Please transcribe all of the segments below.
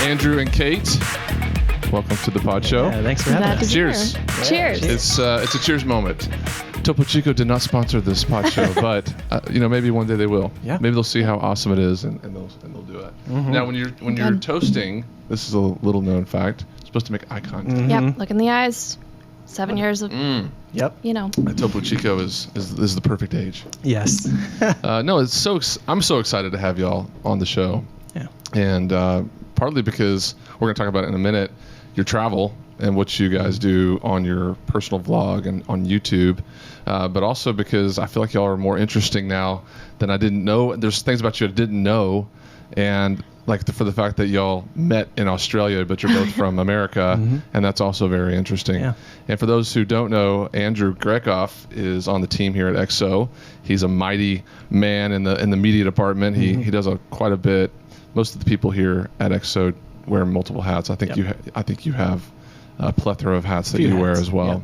Andrew and Kait. Welcome to the Podshow. Yeah, thanks for having us. Cheers. Cheers. It's a cheers moment. Topo Chico did not sponsor this Podshow, but maybe one day they will. Yeah. Maybe they'll see how awesome it is, and they'll do it. Mm-hmm. Now, when you're toasting, this is a little known fact. You're supposed to make eye contact. Mm-hmm. Yep. Look in the eyes. 7 years of. Yep. Topo Chico is the perfect age. Yes. No, I'm so excited to have y'all on the show. Yeah. And partly because we're going to talk about it in a minute, your travel and what you guys do on your personal vlog and on YouTube, but also because I feel like y'all are more interesting now than I didn't know. There's things about you I didn't know, and for the fact that y'all met in Australia, but you're both from America, and that's also very interesting. Yeah. And for those who don't know, Andrew Grekoff is on the team here at XO. He's a mighty man in the media department. He does quite a bit. Most of the people here at XO wear multiple hats. I think you have a plethora of hats that you wear as well.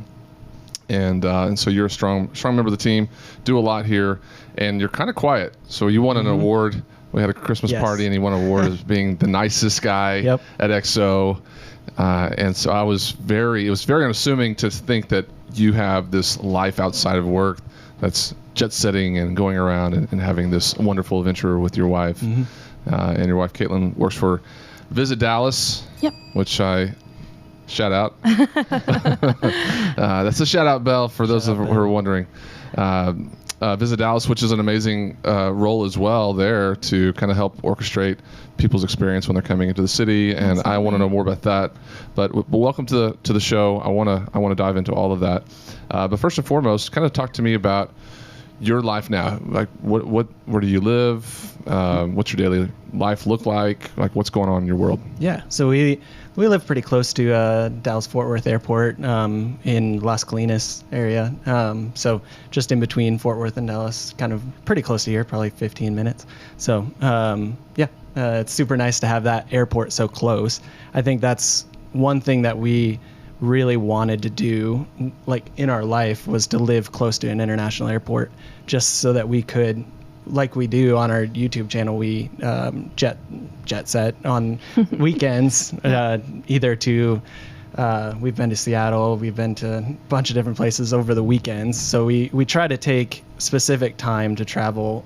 Yep. And so you're a strong member of the team, do a lot here, and you're kind of quiet. So you won an award. We had a Christmas party, and he won an award as being the nicest guy at XO. And so it was very unassuming to think that you have this life outside of work that's jet setting and going around and having this wonderful adventure with your wife. And your wife, Caitlin, works for Visit Dallas, which I shout out. That's a shout out bell for those who are wondering. Visit Dallas, which is an amazing role as well there to kind of help orchestrate people's experience when they're coming into the city. And I want to know more about that. But welcome to the show. I want to dive into all of that. But first and foremost, kind of talk to me about your life now. Like where do you live? What's your daily life look like? Like what's going on in your world? Yeah. So we live pretty close to Dallas-Fort Worth Airport in Las Colinas area. So just in between Fort Worth and Dallas, kind of pretty close to here, probably 15 minutes. So it's super nice to have that airport so close. I think that's one thing that we really wanted to do in our life was to live close to an international airport, just so that we could, like we do on our YouTube channel, we jet set on weekends, either to we've been to Seattle, we've been to a bunch of different places over the weekends. So we try to take specific time to travel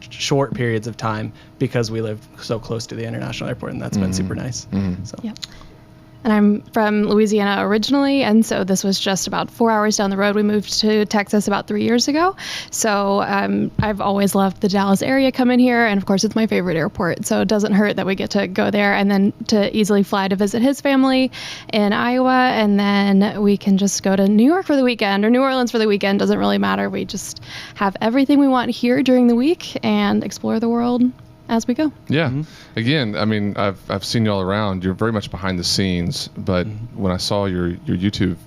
short periods of time because we live so close to the international airport, and that's been super nice. So. Yep. And I'm from Louisiana originally, and so this was just about 4 hours down the road. We moved to Texas about 3 years ago. So I've always loved the Dallas area coming here, and of course it's my favorite airport, so it doesn't hurt that we get to go there and then to easily fly to visit his family in Iowa, and then we can just go to New York for the weekend or New Orleans for the weekend. Doesn't really matter. We just have everything we want here during the week and explore the world as we go. Yeah. Again, I mean, I've seen y'all around. You're very much behind the scenes, but when I saw your YouTube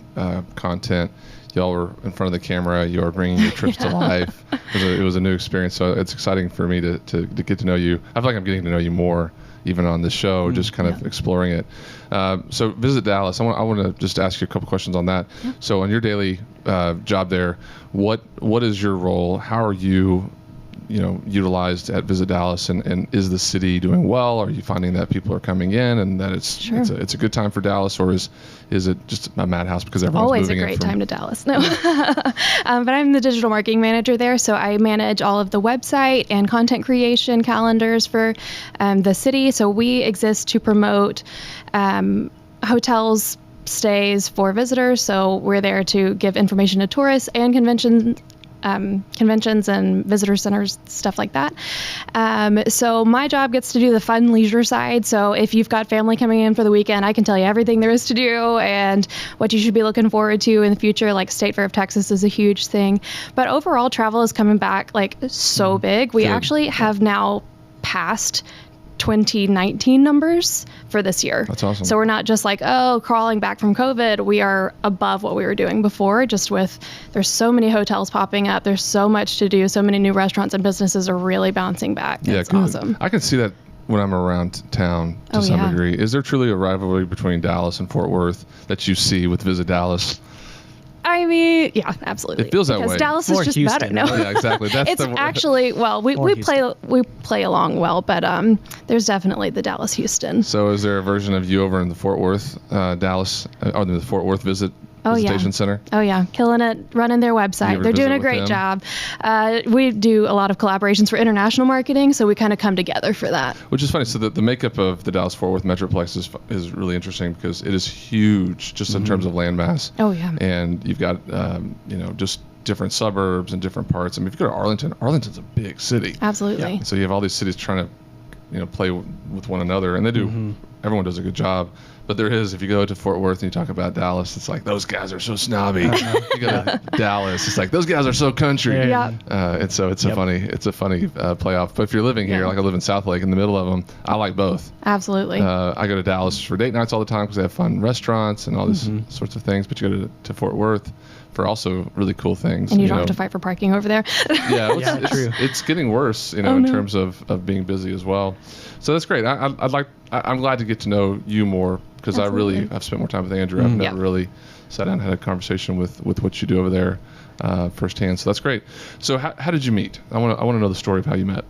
content, y'all were in front of the camera. You were bringing your trips to life. It was a new experience, so it's exciting for me to get to know you. I feel like I'm getting to know you more even on this show, just kind of exploring it. So Visit Dallas, I want to just ask you a couple questions on that. Yeah. So on your daily job there, what is your role? How are you utilized at Visit Dallas, and is the city doing well? Are you finding that people are coming in and that it's a good time for Dallas, or is it just a madhouse because everyone's always moving in? Always a great time to Dallas. No, but I'm the digital marketing manager there, so I manage all of the website and content creation calendars for the city. So we exist to promote hotels stays for visitors. So we're there to give information to tourists and conventions and visitor centers, stuff like that. So my job gets to do the fun leisure side. So if you've got family coming in for the weekend, I can tell you everything there is to do and what you should be looking forward to in the future. Like State Fair of Texas is a huge thing. But overall, travel is coming back so big. We actually have now passed 2019 numbers for this year. That's awesome. So we're not just crawling back from COVID. We are above what we were doing before, there's so many hotels popping up. There's so much to do. So many new restaurants and businesses are really bouncing back. Yeah, it's awesome. I can see that when I'm around town to some degree. Is there truly a rivalry between Dallas and Fort Worth that you see with Visit Dallas? I mean, yeah, absolutely. It feels that because way. Dallas For is just Houston, better. No, Yeah, exactly. That's it's the actually we Houston. play along well, but there's definitely the Dallas Houston. So is there a version of you over in the Fort Worth, Dallas, or the Fort Worth Visitation Center? Oh yeah, killing it, running their You website. ever They're doing visit a with great them? job. We do a lot of collaborations for international marketing, so we kind of come together for that. Which is funny. So the makeup of the Dallas-Fort Worth Metroplex is really interesting because it is huge just in terms of land mass. Oh yeah. And you've got, just different suburbs and different parts. I mean, if you go to Arlington, Arlington's a big city. Absolutely. So you have all these cities trying to, play with one another, and they do. Everyone does a good job. But there is, if you go to Fort Worth and you talk about Dallas, it's like those guys are so snobby. You go to Dallas, it's like those guys are so country. Yeah. And so it's a funny playoff. But if you're living here, like I live in South Lake, in the middle of them, I like both. Absolutely. I go to Dallas for date nights all the time because they have fun restaurants and all these sorts of things. But you go to Fort Worth for also really cool things. And you don't have to fight for parking over there. Yeah, Yeah, true. it's getting worse, in terms of being busy as well. So that's great. I'm glad to get to know you more because I've spent more time with Andrew. I've never really sat down and had a conversation with what you do over there firsthand. So that's great. So how did you meet? I want to know the story of how you met.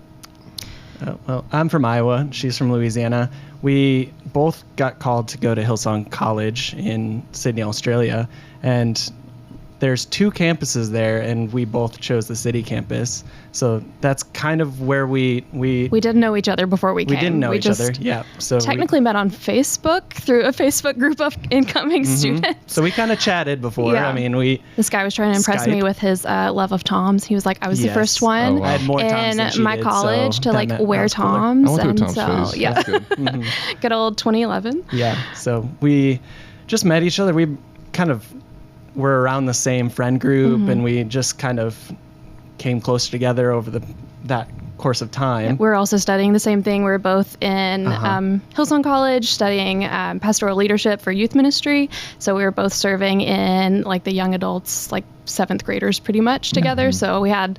Well, I'm from Iowa. She's from Louisiana. We both got called to go to Hillsong College in Sydney, Australia, and there's 2 campuses there, and we both chose the city campus. So that's kind of where we didn't know each other before we came. We didn't know each other. Yeah. So technically met on Facebook through a Facebook group of incoming students. So we kind of chatted before. Yeah. I mean, This guy was trying to impress me Skype. with his love of Toms. He was like, I was the Yes. first one Oh, wow. I had more Toms than she in my did, college so to that wear was cooler. Toms. I went through a And Tom's so, phase. yeah. That's good. Good old 2011. yeah. So we just met each other. We kind of were around the same friend group, and we just kind of came closer together over that course of time. We're also studying the same thing. We're both in Hillsong College studying pastoral leadership for youth ministry. So we were both serving in the young adults, 7th graders pretty much together. So we had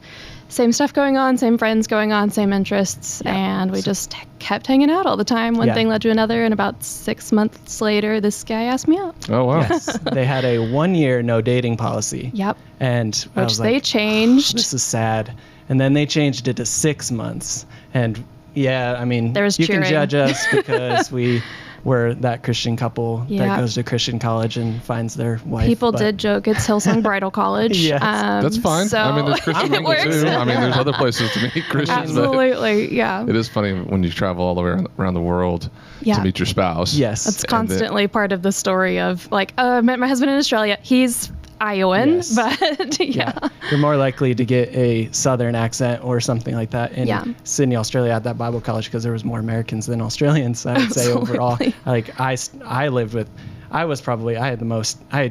same stuff going on, same friends going on, same interests, and we just kept hanging out all the time. One thing led to another, and about 6 months later, this guy asked me out. Oh, wow. Yes. They had a 1-year no dating policy. Yep. And I Which was they like, changed. this is sad. And then they changed it to 6 months. And yeah, I mean, There was you cheering. can judge us because we were that Christian couple Yeah. that goes to Christian college and finds their wife. People but- did joke it's Hillsong Bridal College. Yes. That's fine. So I mean, there's Christian it mingle works. too. I mean, there's other places to meet Christians. But Absolutely, yeah. it is funny when you travel all the way around the world Yeah. to meet your spouse. Yes. That's And constantly part of the story of I met my husband in Australia. He's Iowan, Yes. but yeah. You're more likely to get a Southern accent or something like that in Yeah. Sydney, Australia, at that Bible college because there was more Americans than Australians. I would say overall. Absolutely. I lived with, I had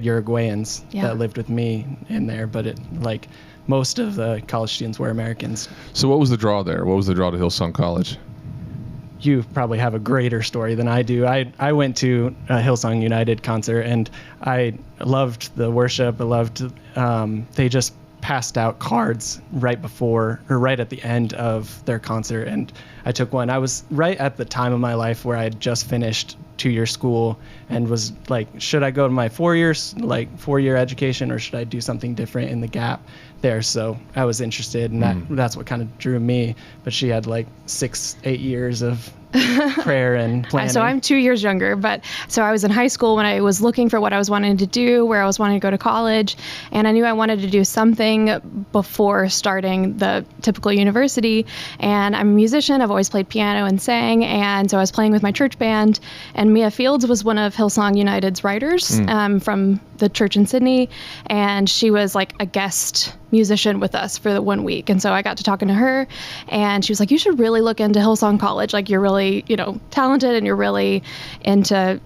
Uruguayans Yeah. that lived with me in there, but most of the college students were Americans. So what was the draw there? What was the draw to Hillsong College? You probably have a greater story than I do. I went to a Hillsong United concert and I loved the worship. I loved, they just passed out cards right at the end of their concert. And I took one. I was right at the time of my life where I had just finished 2-year school and was like, should I go to my 4-year education or should I do something different in the gap there? So I was interested, and that's what kind of drew me. But she had 6-8 years of prayer and planning. So I'm 2 years younger, but so I was in high school when I was looking for what I was wanting to do, where I was wanting to go to college, and I knew I wanted to do something before starting the typical university. And I'm a musician. I've always played piano and sang, and so I was playing with my church band. And Mia Fields was one of Hillsong United's writers from the church in Sydney, and she was a guest musician with us for the 1 week. And so I got to talking to her, and she was like, you should really look into Hillsong College. You're really, talented, and you're really into,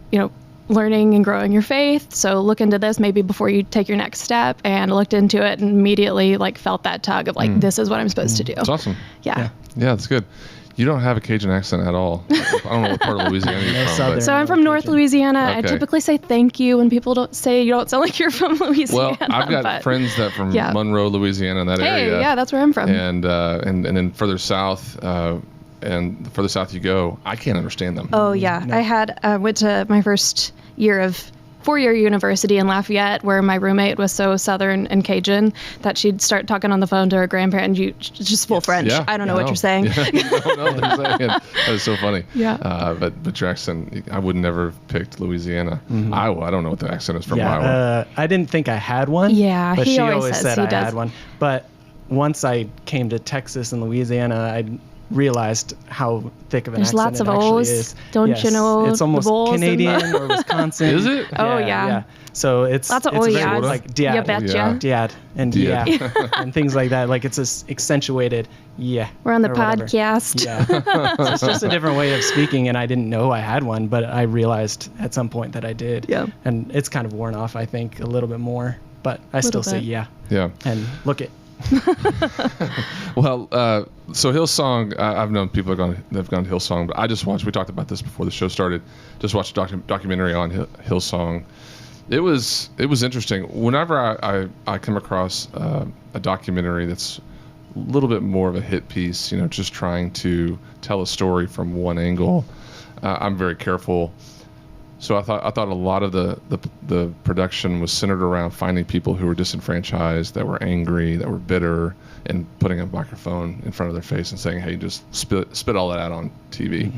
learning and growing your faith. So look into this maybe before you take your next step. And I looked into it and immediately felt that tug of this is what I'm supposed to do. It's awesome. Yeah. Yeah, that's good. You don't have a Cajun accent at all. I don't know what part of Louisiana you're from. Southern. So I'm from North Louisiana. I Okay. typically say thank you when people don't say you don't sound like you're from Louisiana. Well, I've got but- friends that from Yeah. Monroe, Louisiana, in that Hey, area. yeah, that's where I'm from. And then further south, and the further south you go, I can't understand them. Oh yeah, I had went to my first year of four-year university in Lafayette where my roommate was so Southern and Cajun that she'd start talking on the phone to her grandparent and you just full French. Yeah, I don't know what you're saying. Yeah, you don't know what they're saying. That is so funny. Yeah. But your accent, I would never have picked Louisiana. Iowa, I don't know what the accent is from Yeah, Iowa. I didn't think I had one. Yeah, but he she always always says said he I does. had one. But once I came to Texas and Louisiana, I realized how thick of an There's accent lots it of actually O's. is. Don't Yes, you know it's the almost Bulls and Canadian the- or Wisconsin. Is it? Oh, yeah. So it's Lots of it's very Oyas. like dad, You betcha. Yeah. dad, and Dad. yeah, and things like that. Like it's a accentuated yeah. We're on the or whatever. podcast. Yeah, so it's just a different way of speaking, and I didn't know I had one, but I realized at some point that I did. Yeah. And it's kind of worn off, I think, a little bit more, but I still say bit. yeah. Yeah. And look it. Well, so Hillsong, I've known people they've gone to Hillsong, but I just watched. We talked about this before the show started. Just watched a documentary on Hillsong. It was interesting. Whenever I come across a documentary that's a little bit more of a hit piece, just trying to tell a story from one angle, I'm very careful. So I thought a lot of the production was centered around finding people who were disenfranchised, that were angry, that were bitter, and putting a microphone in front of their face and saying, "Hey, just spit all that out on TV."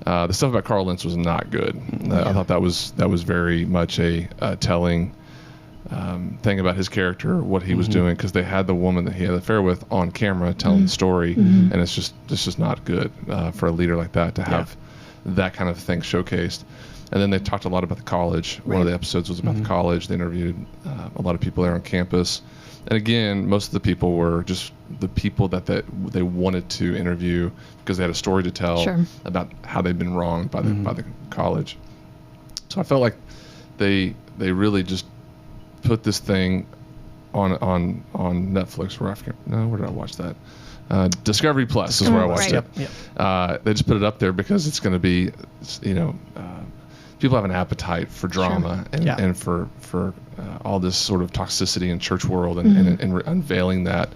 The stuff about Carl Lentz was not good. I thought that was very much a telling thing about his character, what he was doing, because they had the woman that he had an affair with on camera telling the story, and it's just not good for a leader like that to have that kind of thing showcased. And then they talked a lot about the college. One of the episodes was about the college. They interviewed a lot of people there on campus. And again, most of the people were just the people that they wanted to interview because they had a story to tell about how they'd been wronged by the college. So I felt like they really just put this thing on Netflix. Where did I watch that? Discovery Plus is where I watched it. They just put it up there because it's going to be, people have an appetite for drama and for all this sort of toxicity in church world and unveiling that.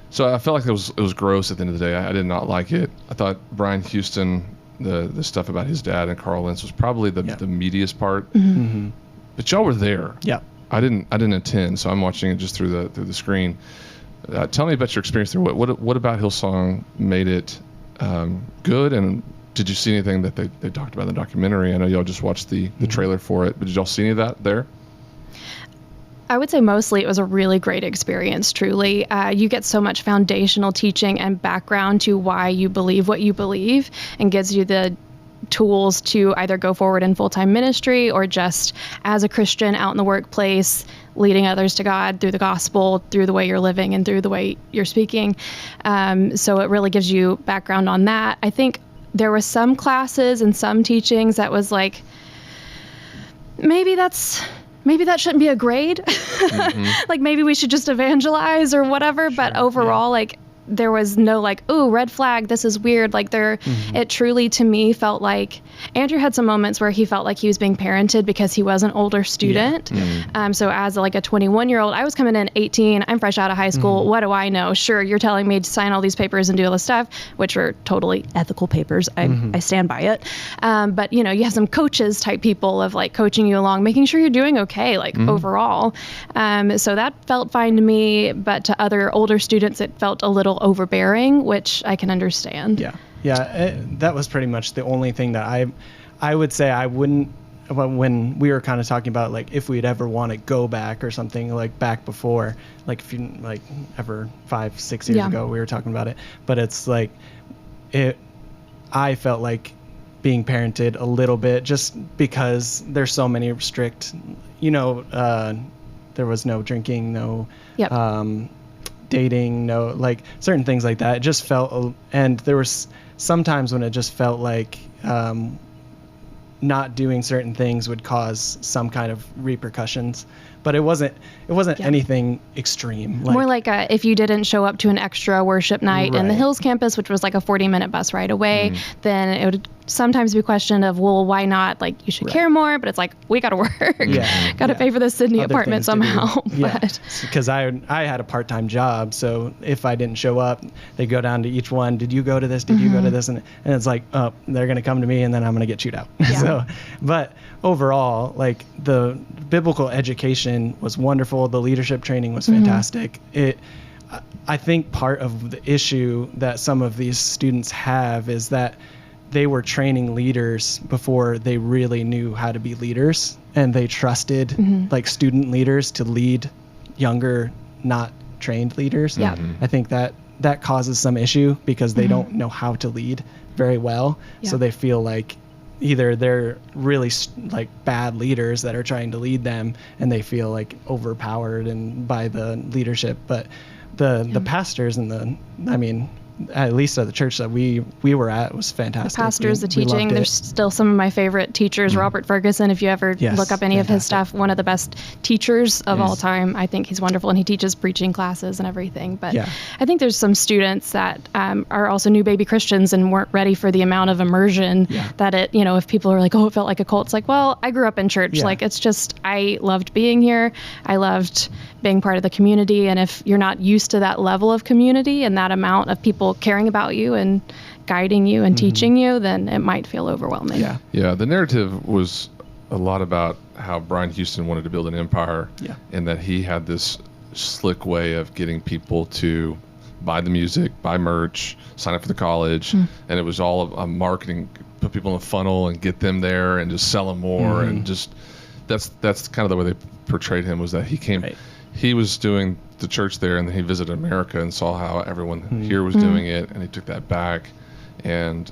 So I felt like it was gross at the end of the day. I did not like it. I thought Brian Houston, the stuff about his dad and Carl Lentz was probably the meatiest part. But y'all were there. Yeah. I didn't attend, so I'm watching it just through the screen. Tell me about your experience there. What about Hillsong made it good, and did you see anything that they talked about in the documentary? I know y'all just watched the trailer for it, but did y'all see any of that there? I would say mostly it was a really great experience, truly. You get so much foundational teaching and background to why you believe what you believe, and gives you the tools to either go forward in full-time ministry or just as a Christian out in the workplace, leading others to God through the gospel, through the way you're living and through the way you're speaking. So it really gives you background on that. I think there were some classes and some teachings that was like, maybe that shouldn't be a grade. Like maybe we should just evangelize or whatever. But overall, like there was no like, ooh, red flag, this is weird. Like it truly to me felt like Andrew had some moments where he felt like he was being parented because he was an older student. So as like a 21-year-old, I was coming in 18, I'm fresh out of high school. What do I know? Sure, you're telling me to sign all these papers and do all this stuff, which are totally ethical papers. I stand by it. But you have some coaches type people of like coaching you along, making sure you're doing okay, like overall. So that felt fine to me, but to other older students, it felt a little overbearing, which I can understand. That was pretty much the only thing that I would say I wouldn't, when we were kind of talking about like if we'd ever want to go back or something like back before, like if you like ever 5-6 years ago we were talking about it, but it's like I felt like being parented a little bit just because there's so many strict, there was no drinking, no dating, no like certain things like that. It just felt, and there was sometimes when it just felt like not doing certain things would cause some kind of repercussions. but it wasn't anything extreme. More like if you didn't show up to an extra worship night in the Hills campus, which was like a 40-minute bus ride away, then it would sometimes be questioned of, well, why not? Like, you should care more, but it's like, we got to work. Got to pay for the Sydney apartment somehow. Because I had a part-time job, so if I didn't show up, they go down to each one. Did you go to this? Did you go to this? And it's like, oh, they're going to come to me, and then I'm going to get chewed out. But overall, like, the biblical education was wonderful. The leadership training was fantastic. I think part of the issue that some of these students have is that they were training leaders before they really knew how to be leaders, and they trusted like student leaders to lead younger, not trained leaders. I think that causes some issue because they don't know how to lead very well. So they feel like either they're really like bad leaders that are trying to lead them, and they feel like overpowered and by the leadership. But the pastors and at least at the church that we were at, was fantastic. The pastors, the teaching, there's still some of my favorite teachers. Robert Ferguson, if you ever look up any of his stuff, one of the best teachers of all time. I think he's wonderful, and he teaches preaching classes and everything. But I think there's some students that are also new baby Christians and weren't ready for the amount of immersion that if people are like, oh, it felt like a cult. It's like, well, I grew up in church. Like, it's just, I loved being here. I loved being part of the community. And if you're not used to that level of community and that amount of people caring about you and guiding you and teaching you, then it might feel overwhelming. The narrative was a lot about how Brian Houston wanted to build an empire, and that he had this slick way of getting people to buy the music, buy merch, sign up for the college, and it was all a marketing, put people in a funnel and get them there and just sell them more, and just that's kind of the way they portrayed him, was that he came. He was doing the church there, and then he visited America and saw how everyone here was doing it, and he took that back. And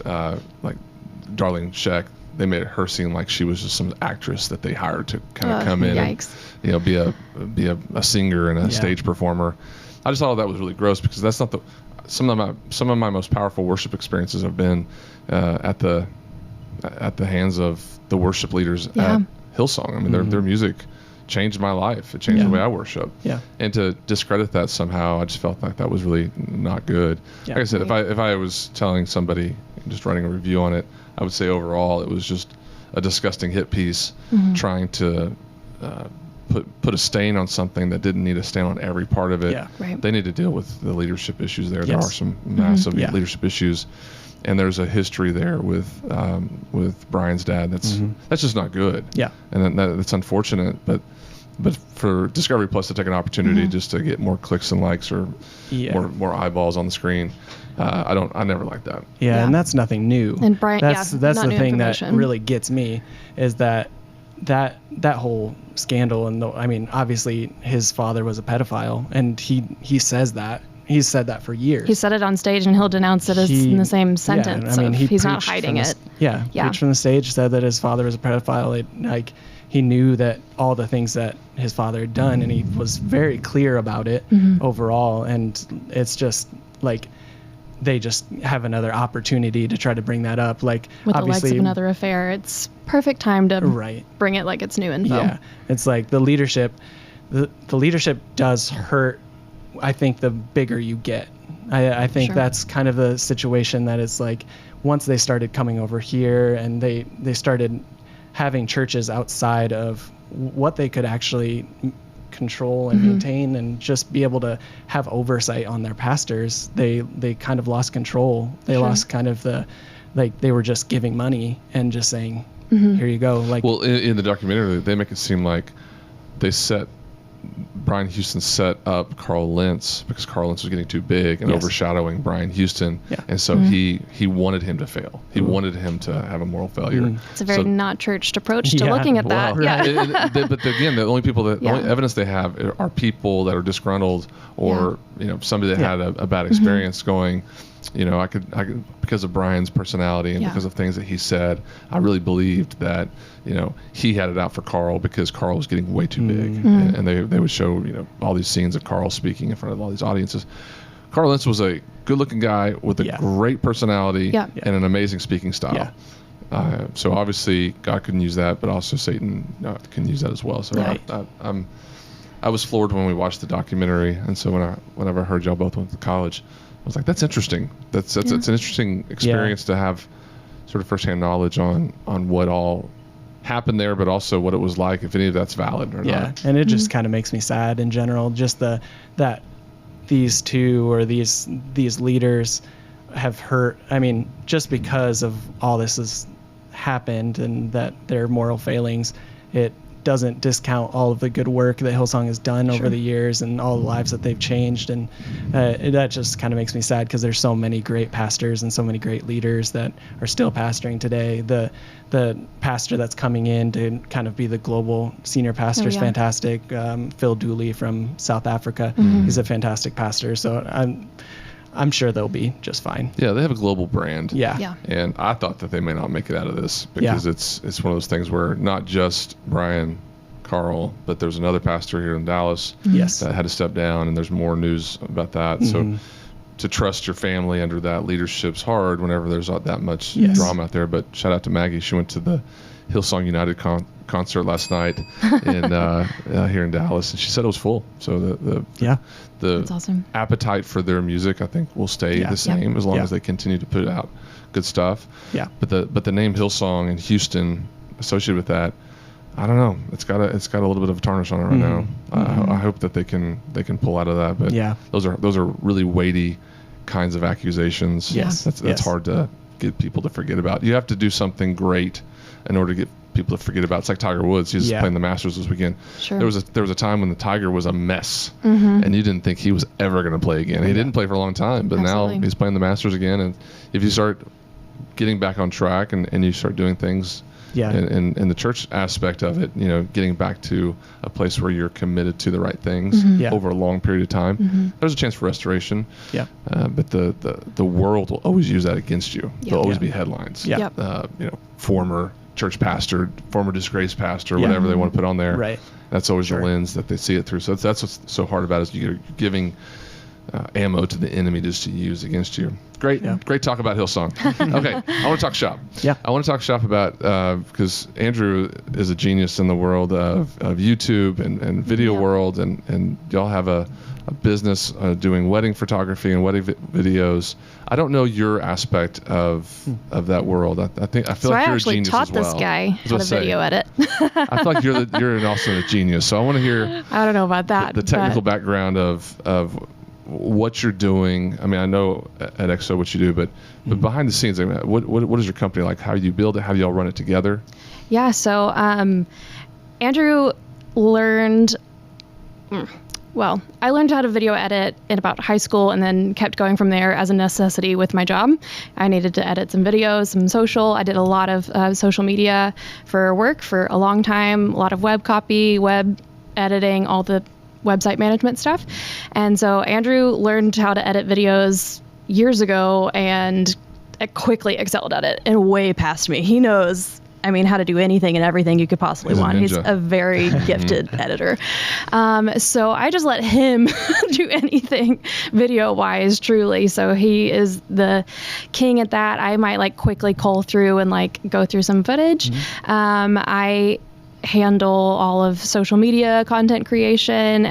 like Darlene Scheck, they made her seem like she was just some actress that they hired to kind of come in and be a singer and a stage performer. I just thought that was really gross, because that's not some of my most powerful worship experiences have been at the hands of the worship leaders at Hillsong. I mean, their music changed my life. It changed the way I worship. And to discredit that somehow, I just felt like that was really not good. Like I said, if I was telling somebody, just writing a review on it, I would say overall it was just a disgusting hit piece, trying to put a stain on something that didn't need a stain on every part of it. They need to deal with the leadership issues there. There are some massive leadership issues, and there's a history there with Brian's dad that's just not good. And that's unfortunate, but for Discovery Plus to take an opportunity just to get more clicks and likes or more eyeballs on the scrone, I never liked that. And that's nothing new. And Brian, that's the thing that really gets me, is that whole scandal. And obviously his father was a pedophile, and he says that. He's said that for years. He said it on stage, and he'll denounce it as in the same sentence. He's not hiding it. Preached from the stage, said that his father was a pedophile. He knew that all the things that his father had done, and he was very clear about it overall. And it's just like they just have another opportunity to try to bring that up. Like, with obviously, the legs of another affair, it's perfect time to bring it like it's new info. It's like the leadership. The leadership does hurt, I think, the bigger you get. I think that's kind of the situation that it's like, once they started coming over here and they started having churches outside of what they could actually control and maintain and just be able to have oversight on their pastors, they kind of lost control. They lost kind of they were just giving money and just saying, here you go. In the documentary, they make it seem like Brian Houston set up Carl Lentz because Carl Lentz was getting too big and overshadowing Brian Houston. And so he wanted him to fail. He wanted him to have a moral failure. It's a very not churched approach to looking at that. But again, the only evidence they have are people that are disgruntled, or somebody that had a bad experience going, I could because of Brian's personality and because of things that he said, I really believed that he had it out for Carl because Carl was getting way too big. And they would show all these scenes of Carl speaking in front of all these audiences. Carl Lentz was a good-looking guy with a great personality and an amazing speaking style. So obviously God couldn't use that, but also Satan can use that as well. So I was floored when we watched the documentary, and so whenever I heard y'all both went to college, I was like, that's interesting. That's it's an interesting experience to have sort of firsthand knowledge on what all happened there, but also what it was like, if any of that's valid or not. And it just kind of makes me sad in general, just that these two or these leaders have hurt. I mean, just because of all this has happened and that their moral failings, it doesn't discount all of the good work that Hillsong has done over the years and all the lives that they've changed. And that just kind of makes me sad, because there's so many great pastors and so many great leaders that are still pastoring today. The pastor that's coming in to kind of be the global senior pastor is fantastic. Phil Dooley from South Africa, he's a fantastic pastor. So I'm sure they'll be just fine. Yeah, they have a global brand. Yeah. And I thought that they may not make it out of this, because it's one of those things where not just Brian Carl, but there's another pastor here in Dallas that had to step down, and there's more news about that. So to trust your family under that leadership's hard whenever there's not that much drama out there. But shout out to Maggie. She went to the Hillsong United concert last night here in Dallas, and she said it was full. So the That's awesome. appetite for their music, I think, will stay the same as long as they continue to put out good stuff. Yeah. But the name Hillsong and Houston associated with that, I don't know. It's got a little bit of a tarnish on it right now. I hope that they can pull out of that. But those are really weighty kinds of accusations. Yes. That's hard to get people to forget about. You have to do something great in order to get people to forget about. It's like Tiger Woods. He's playing the Masters this weekend. Sure. There was a time when the Tiger was a mess, and you didn't think he was ever going to play again. He didn't play for a long time, but now he's playing the Masters again. And if you start getting back on track and you start doing things in the church aspect of it, getting back to a place where you're committed to the right things over a long period of time, there's a chance for restoration. But the world will always use that against you. There'll always be headlines. Former church pastor, former disgraced pastor, whatever they want to put on there. Right. That's always the lens that they see it through. So that's what's so hard about it, is you're giving ammo to the enemy just to use against you. Great talk about Hillsong. Okay, I want to talk shop. I want to talk shop about, because Andrew is a genius in the world of YouTube and video world, and y'all have a business doing wedding photography and wedding videos. I don't know your aspect of that world. I feel like you're a genius as well. I actually taught this guy how to video edit. I feel like you're also a genius. So I want to hear. I don't know about that. The technical background of what you're doing. I mean, I know at XO what you do, but behind the scenes, I mean, what is your company like? How do you build it? How do y'all run it together? Yeah. So Andrew learned. Well, I learned how to video edit in about high school, and then kept going from there as a necessity with my job. I needed to edit some videos, some social. I did a lot of social media for work for a long time, a lot of web copy, web editing, all the website management stuff. And so Andrew learned how to edit videos years ago and quickly excelled at it and way past me. He knows, how to do anything and everything you could possibly want. He's a very gifted editor. So I just let him do anything video-wise, truly. So he is the king at that. I might quickly cull through and go through some footage. I handle all of social media content creation,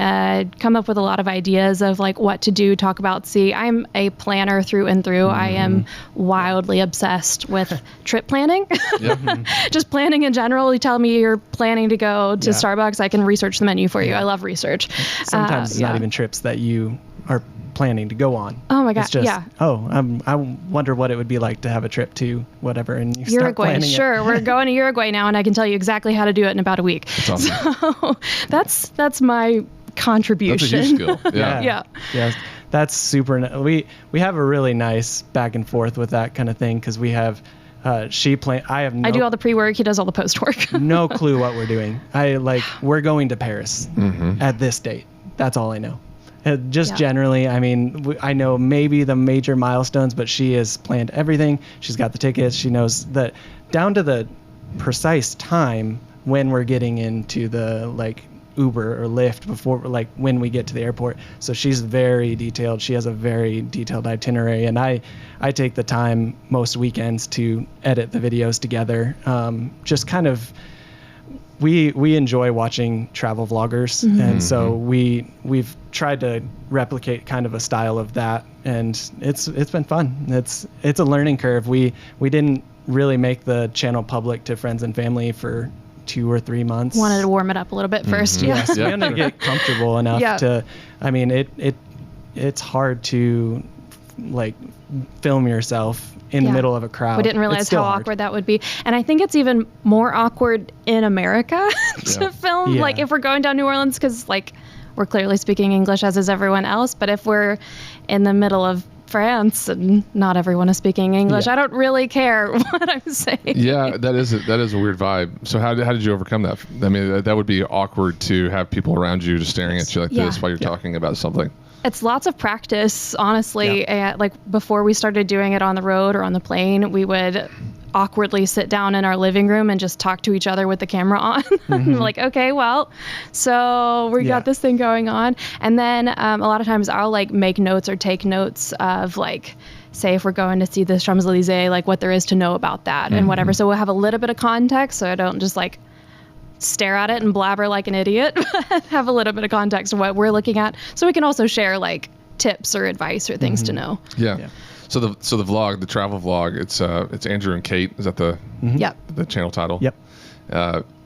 come up with a lot of ideas of what to do, talk about, see. I'm a planner through and through. I am wildly obsessed with trip planning. Just planning in general. You tell me you're planning to go to Starbucks, I can research the menu for you. I love research. Sometimes it's not even trips that you are planning to go on. Oh my God. It's just, I wonder what it would be like to have a trip to whatever, and you start Uruguay. planning Sure. it. We're going to Uruguay now, and I can tell you exactly how to do it in about a week. That's awesome. So that's my contribution. That's a huge skill. Yeah, that's super. We have a really nice back and forth with that kind of thing, because we have I do all the pre-work. He does all the post-work. No clue what we're doing. We're going to Paris at this date. That's all I know. Generally, I know maybe the major milestones, but she has planned everything. She's got the tickets. She knows that down to the precise time when we're getting into the Uber or Lyft before, when we get to the airport. So she's very detailed. She has a very detailed itinerary, and I take the time most weekends to edit the videos together. Just kind of we enjoy watching travel vloggers, and so we've tried to replicate kind of a style of that, and it's been fun. It's a learning curve. We didn't really make the channel public to friends and family for 2 or 3 months. Wanted to warm it up a little bit first. Yes, we wanted to get comfortable enough to. I mean, it's hard to like film yourself in the middle of a crowd. We didn't realize how awkward that would be. And I think it's even more awkward in America to film. Like if we're going down New Orleans, because like we're clearly speaking English as is everyone else. But if we're in the middle of France and not everyone is speaking English, I don't really care what I'm saying. Yeah, that is a weird vibe. So how did you overcome that? I mean, that would be awkward to have people around you just staring at you like this while you're talking about something. It's lots of practice, honestly. Like before we started doing it on the road or on the plane, we would awkwardly sit down in our living room and just talk to each other with the camera on. Like, okay, well, so we got this thing going on. And then a lot of times I'll like make notes or take notes of like, say if we're going to see the Champs-Élysées, like what there is to know about that and whatever. So we'll have a little bit of context so I don't just like stare at it and blabber like an idiot, but have a little bit of context of what we're looking at, so we can also share like tips or advice or things to know. So the vlog, the travel vlog, it's Andrew and Kait. Is that the the channel title?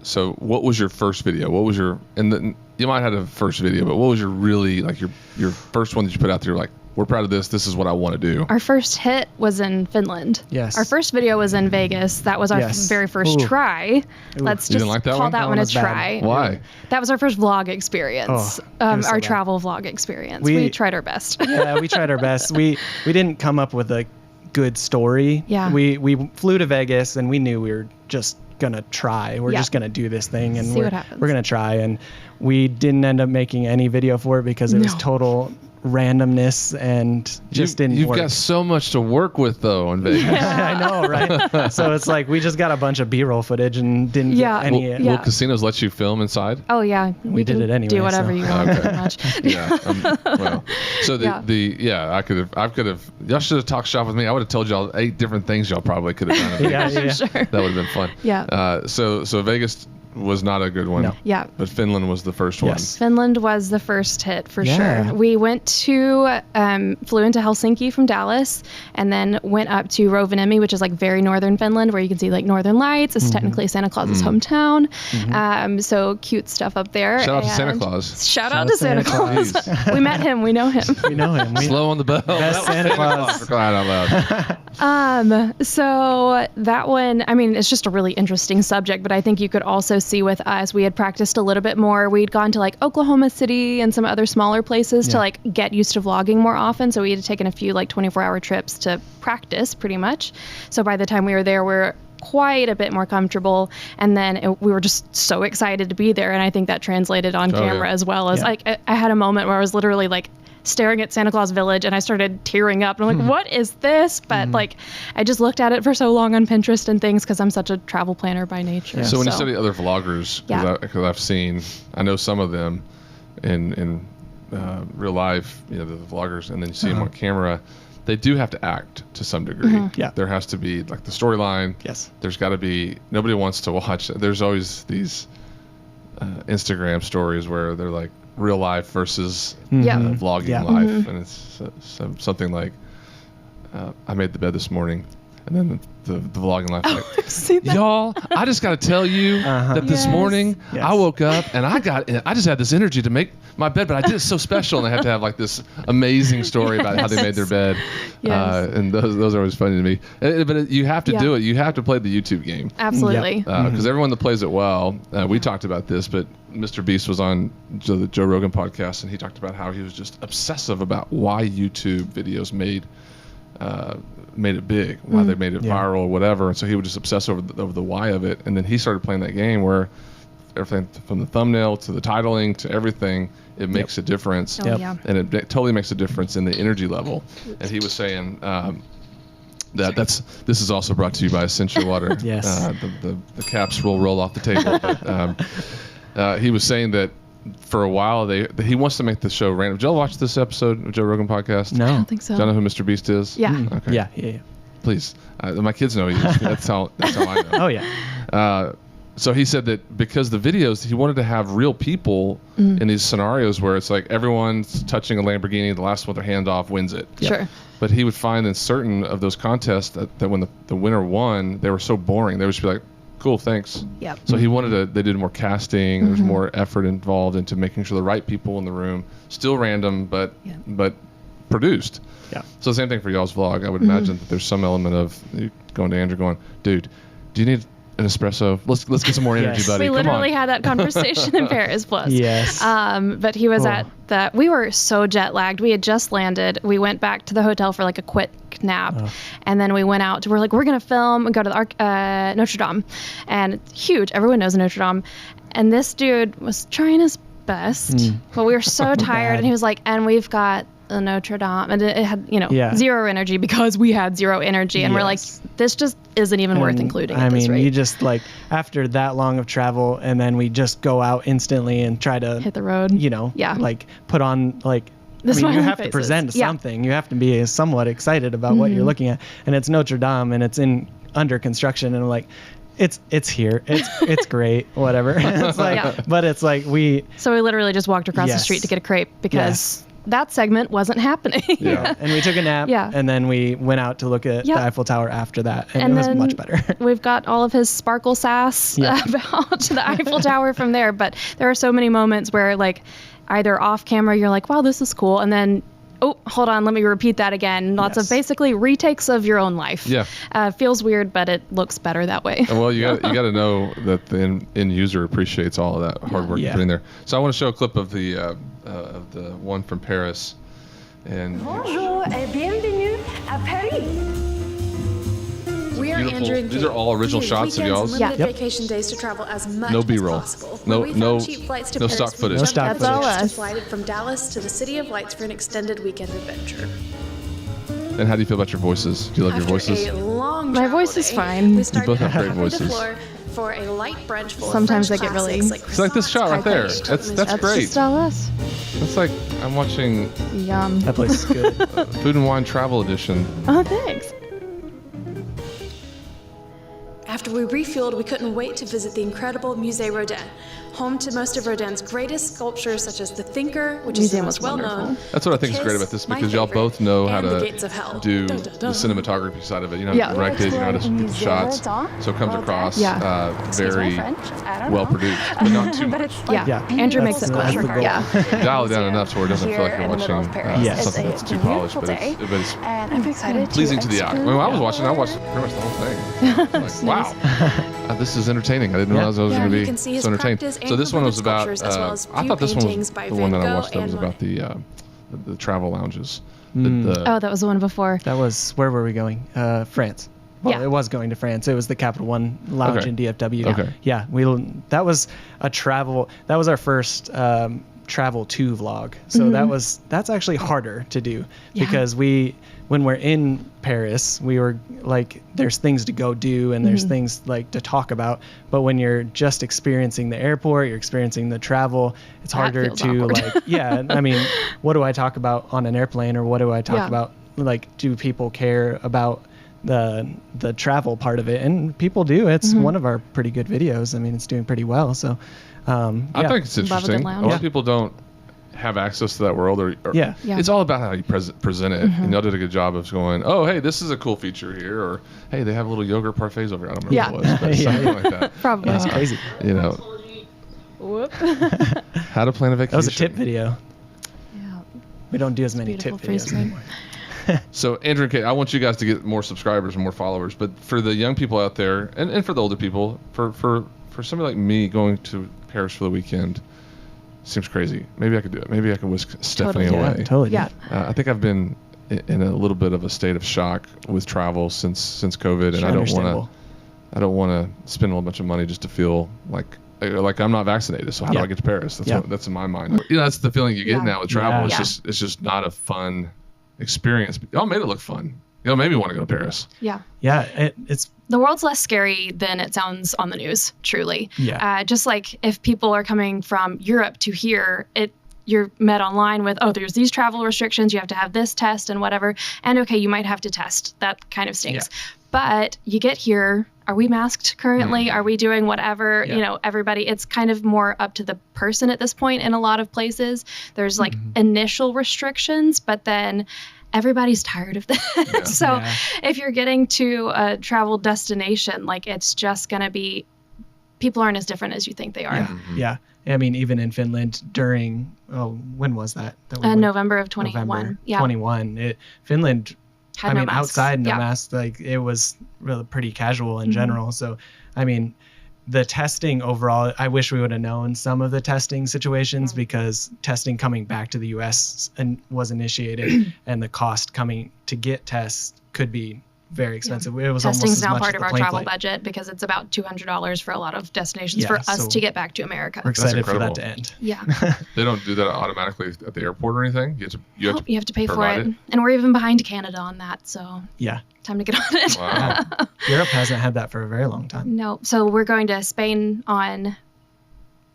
So what was your first video? What was your you might have had a first video, but what was your really like your first one that you put out there? Like, we're proud of this. This is what I want to do. Our first hit was in Finland. Yes. Our first video was in Vegas. That was our very first try. Let's just like that call one? that one a try. Why? That was our first vlog experience. Our travel vlog experience. We tried our best. We tried our best. We didn't come up with a good story. Yeah. We flew to Vegas and we knew we were just gonna try. We're just gonna do this thing and we're gonna try. And we didn't end up making any video for it because it was total randomness and just didn't work. You've got so much to work with though in Vegas. I know, right? So it's like we just got a bunch of B-roll footage and didn't get any. Will casinos let you film inside? Oh yeah, we did it anyway. Do whatever you want, pretty much. Well, so I could have. Y'all should have talked shop with me. I would have told y'all 8 different things y'all probably could have done. Sure. That would have been fun. Yeah. So Vegas was not a good one. No. Yeah. But Finland was the first one. Finland was the first hit for sure. We went to, flew into Helsinki from Dallas and then went up to Rovaniemi, which is like very northern Finland where you can see like northern lights. It's technically Santa Claus's hometown. So cute stuff up there. Shout out to Santa Claus. Shout out to Santa Claus. We met him. We know him. We know him. Slow on the bell. Best Santa Claus. For crying out loud. So that one, I mean, it's just a really interesting subject, but I think you could also see with us, we had practiced a little bit more. We'd gone to like Oklahoma City and some other smaller places to like get used to vlogging more often. So we had taken a few like 24-hour trips to practice pretty much. So by the time we were there, we're quite a bit more comfortable. And then we were just so excited to be there. And I think that translated on camera as well as like, I had a moment where I was literally like staring at Santa Claus Village and I started tearing up and I'm like, what is this? But like, I just looked at it for so long on Pinterest and things because I'm such a travel planner by nature. So when you study other vloggers, because I've seen, I know some of them in real life, you know, the vloggers, and then you see them on camera, they do have to act to some degree. There has to be like the storyline. There's got to be, nobody wants to watch. There's always these Instagram stories where they're like, real life versus vlogging life, and it's something like I made the bed this morning, and then the vlogging life like, y'all, I just got to tell you that this morning I woke up and I just had this energy to make my bed, but I did it so special, and they have to have like this amazing story about how they made their bed, and those are always funny to me. But you have to do it. You have to play the YouTube game. Absolutely. Because everyone that plays it well, we talked about this, but Mr. Beast was on the Joe Rogan podcast, and he talked about how he was just obsessive about why YouTube videos made it big, why they made it viral or whatever. And so he would just obsess over the why of it. And then he started playing that game where everything from the thumbnail to the titling to everything, it makes a difference. And it totally makes a difference in the energy level. And he was saying this is also brought to you by Essential Water. The caps will roll off the table. But, he was saying that for a while he wants to make the show random. Did y'all watch this episode of Joe Rogan podcast? No. I don't think so. Do y'all know who Mr. Beast is? Yeah. Okay. Yeah. Please. My kids know he is. That's how I know. Oh yeah. So he said that because the videos, he wanted to have real people in these scenarios where it's like everyone's touching a Lamborghini, the last one with their hand off wins it. Sure. But he would find in certain of those contests that when the winner won, they were so boring. They would just be like, cool, thanks. Yep. So he wanted they did more casting. There was more effort involved into making sure the right people in the room, still random, but produced. Yeah. So the same thing for y'all's vlog. I would imagine that there's some element of you going to Andrew going, dude, do you need an espresso? Let's get some more energy, Yes. buddy. We Come literally on. had that conversation in Paris Plus. Yes. But he was Oh. at that. We were so jet lagged. We had just landed. We went back to the hotel for like a quick nap, and then we went out. We're like, we're gonna film and go to the Notre Dame, and it's huge. Everyone knows Notre Dame, and this dude was trying his best, but we were so tired, bad. and he was like, and we've got the Notre Dame, and it had zero energy because we had zero energy, and we're like, this just isn't even worth including. I at this mean, rate. you just like after that long of travel, and then we just go out instantly and try to hit the road. Like put on like. The I mean, you smiling have to faces. present Yeah. something. You have to be somewhat excited about what you're looking at, and it's Notre Dame, and it's under construction, and like, it's here, it's great, whatever. It's like, but it's like So we literally just walked across the Yes. street to get a crepe because that segment wasn't happening. Yeah. and we took a nap, Yeah. and then we went out to look at the Eiffel Tower after that, and it was then much better. We've got all of his sparkle sass about the Eiffel Tower from there. But there are so many moments where, like, either off camera, you're like, wow, this is cool. And then, oh, hold on, let me repeat that again. Lots of basically retakes of your own life. Yeah. Feels weird, but it looks better that way. Well, you got to know that the end user appreciates all of that hard work you put in there. So I want to show a clip of the one from Paris. And Bonjour et bienvenue à Paris. We are beautiful. Andrew and These Kait. are all original We use shots of weekends y'all's. and limited vacation days to travel as much No as B-roll. possible. No- When we no- found cheap flights to no Paris, stock we footage. No stock jumped That's all on us. to flight from Dallas to the City of Lights for an extended weekend adventure. And how do you feel about your voices? Do you love your voices? After a long My travel voice is day, fine. We started both have at great Café de voices. Flore for a light brunch full Sometimes of they French get really- classics It's like this shot right there. croissants, That's great. Just all us. It's like I'm watching Yum. That place is good. Food and Wine Travel Edition. Oh, thanks. After we refueled, we couldn't wait to visit the incredible Musée Rodin, home to most of Rodin's greatest sculptures, such as The Thinker, which is the Museum most was well-known. wonderful. That's what I think is great Kiss, about this my because y'all favorite, both know how and The to Gates of Hell. do Dun, the dun, dun. cinematography side of it. You know how Yeah. to direct it, you know how to get the shots. So it comes across very well produced, but not too much. Yeah. Andrew makes it That's cool. the goal. Yeah. Dial it down enough to where it doesn't feel like you're watching Yes. something that's too polished, but it's And I'm excited pleasing to the eye. When I was watching, I watched pretty much the whole thing. I'm like, wow, this is entertaining. I didn't realize I was Yeah, going to you be can see his so entertained. practice and So this one was completed about. sculptures, as well as I few thought this one was paintings by the one that Van I Gogh watched. That was and about the travel lounges. The- Oh, that was the one before. That was, where were we going? France. Well, Yeah. it was going to France. It was the Capital One Lounge Okay. in DFW. Okay. Yeah, that was a travel. That was our first travel to vlog. So that's actually harder to do because when we're in Paris, we were like, there's things to go do and there's things like to talk about. But when you're just experiencing the airport, you're experiencing the travel, it's That harder feels to awkward. I mean, what do I talk about on an airplane or what do I talk about? Like, do people care about the travel part of it? And people do. It's one of our pretty good videos. I mean, it's doing pretty well. So, I think it's Love a good interesting. A lounge. lot of people don't have access to that world, or Yeah. it's all about how you present it. And y'all did a good job of going, oh, hey, this is a cool feature here, or hey, they have little yogurt parfaits over here. I don't remember what it was, but Yeah. something like that. Probably. That's crazy. You know, Whoop. how to plan a vacation. That was a tip video. Yeah. We don't do as many tip Beautiful freeze videos frame. anymore. So Andrew and Kait, I want you guys to get more subscribers and more followers. But for the young people out there, and for the older people, for somebody like me going to Paris for the weekend, seems crazy. Maybe I could do it. Maybe I could whisk Stephanie Totally. away. Yeah, totally. Yeah. Yeah. I think I've been in a little bit of a state of shock with travel since COVID, and I don't want to spend a whole bunch of money just to feel like I'm not vaccinated. So how do I get to Paris? That's in my mind. You know, that's the feeling you get now with travel. Yeah. It's just not a fun experience. Y'all made it look fun. Y'all made me want to go to Paris. Yeah. Yeah, it's The world's less scary than it sounds on the news, truly. Yeah. Just like if people are coming from Europe to here, you're met online with, oh, there's these travel restrictions, you have to have this test and whatever. And okay, you might have to test. That kind of stinks. But you get here, are we masked currently? Are we doing whatever? Yeah. Everybody, it's kind of more up to the person at this point in a lot of places. There's like initial restrictions, but then everybody's tired of this. Yeah. So if you're getting to a travel destination, like it's just going to be, people aren't as different as you think they are. Yeah. Yeah. I mean, even in Finland during, when was that? That we went? November of 21. November Yeah. 21. Finland, Had no masks. outside, no Yeah. masks, like it was really pretty casual in general. So, I mean, the testing overall, I wish we would have known some of the testing situations because testing coming back to the U.S. was initiated and the cost coming to get tests could be very expensive. It was almost Testing's as now much part as of the our plane travel flight. budget because it's about $200 for a lot of destinations Yeah, for us so to get back to America. We're excited for incredible. that to end. Yeah. They don't do that automatically at the airport or anything. You have to pay for provide it. And we're even behind Canada on that. So Yeah. time to get on it. Wow. Europe hasn't had that for a very long time. No. So we're going to Spain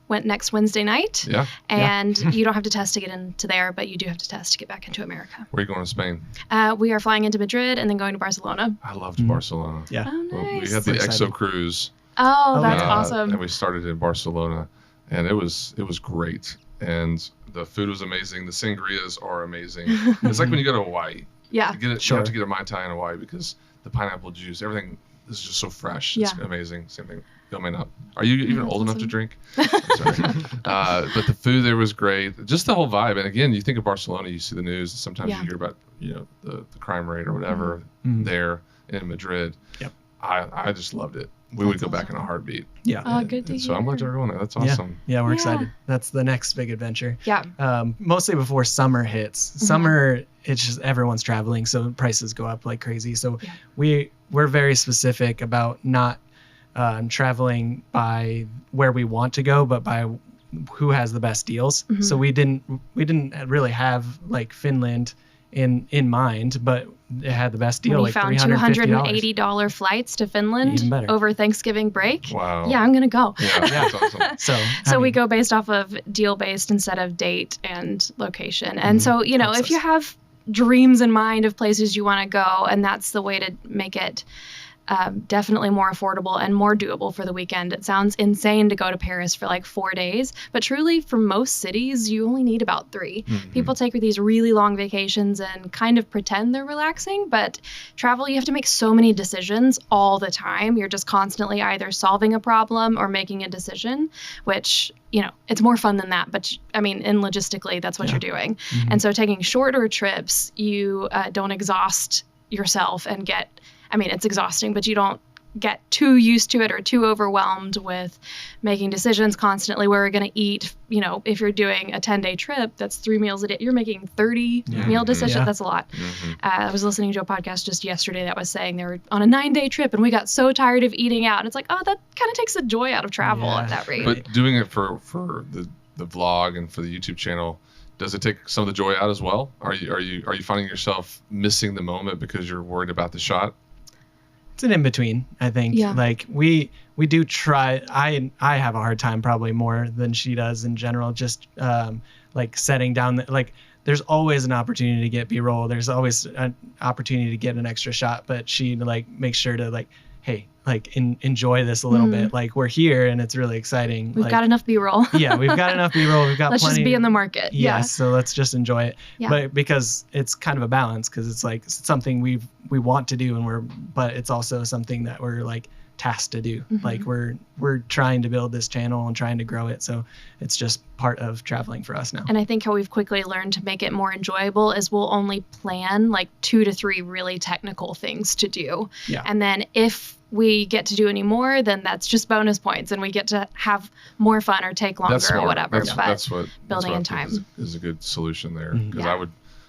went next Wednesday night. Yeah. And you don't have to test to get into there, but you do have to test to get back into America. Where are you going to Spain? We are flying into Madrid and then going to Barcelona. I loved Barcelona. Yeah. Oh, Well, we nice. had the We're EXO excited. cruise. Oh, that's yeah. awesome. And we started in Barcelona, and it was great. And the food was amazing. The sangrias are amazing. It's like when you go to Hawaii. Yeah. You Sure. have to get a Mai Tai in Hawaii because the pineapple juice, everything is just so fresh. It's Yeah. amazing. Same thing. Coming up. Are you even old enough to drink? I'm sorry. But the food there was great. Just the whole vibe. And again, you think of Barcelona, you see the news. Sometimes Yeah. you hear about the crime rate or whatever there in Madrid. Yep. I just loved it. We would go back in a heartbit. Yeah. Oh, good to So I'm glad hear. you're going there. That's Yeah. awesome. Yeah, we're Yeah. excited. That's the next big adventure. Yeah. Mostly before summer hits. Summer, it's just everyone's traveling, so prices go up like crazy. So we're very specific about not traveling by where we want to go, but by who has the best deals. So we didn't really have like Finland in mind, but it had the best deal, We like found $350. $280 flights to Finland Even better. over Thanksgiving break. Wow. Yeah, I'm going to go. Yeah, that's awesome. So So we mean, go based off of deal based instead of date and location. And so, Helps if you us. have dreams in mind of places you want to go, and that's the way to make it definitely more affordable and more doable for the weekend. It sounds insane to go to Paris for like 4 days, but truly for most cities, you only need about 3. People take these really long vacations and kind of pretend they're relaxing, but travel, you have to make so many decisions all the time. You're just constantly either solving a problem or making a decision, which, it's more fun than that. But and logistically, that's what you're doing. And so taking shorter trips, you don't exhaust yourself and it's exhausting, but you don't get too used to it or too overwhelmed with making decisions constantly where we're going to eat. If you're doing a 10-day trip, that's 3 meals a day. You're making 30 meal decisions. Yeah. That's a lot. I was listening to a podcast just yesterday that was saying they were on a 9-day trip and we got so tired of eating out. And it's like, that kind of takes the joy out of travel at that rate. But doing it for the vlog and for the YouTube channel, does it take some of the joy out as well? Are you finding yourself missing the moment because you're worried about the shot? It's an in-between, I think. Yeah. Like we do try. I have a hard time probably more than she does in general, just like setting down there's always an opportunity to get B-roll. There's always an opportunity to get an extra shot, but she makes sure to hey, enjoy this a little bit. Like we're here and it's really exciting. We've got enough B-roll. Yeah, we've got enough B-roll. We've got Let's plenty. just be in the market. Yes, Yeah. so let's just enjoy it. Yeah. But because it's kind of a balance, because it's something we want to do, but it's also something that we're tasked to do. Like we're trying to build this channel and trying to grow it, so it's just part of traveling for us now. And I think how we've quickly learned to make it more enjoyable is we'll only plan 2 to 3 really technical things to do. Yeah. And then if we get to do any more, then that's just bonus points and we get to have more fun or take longer That's smart. or whatever. That's but what building I in think time. is a good solution there, because Yeah.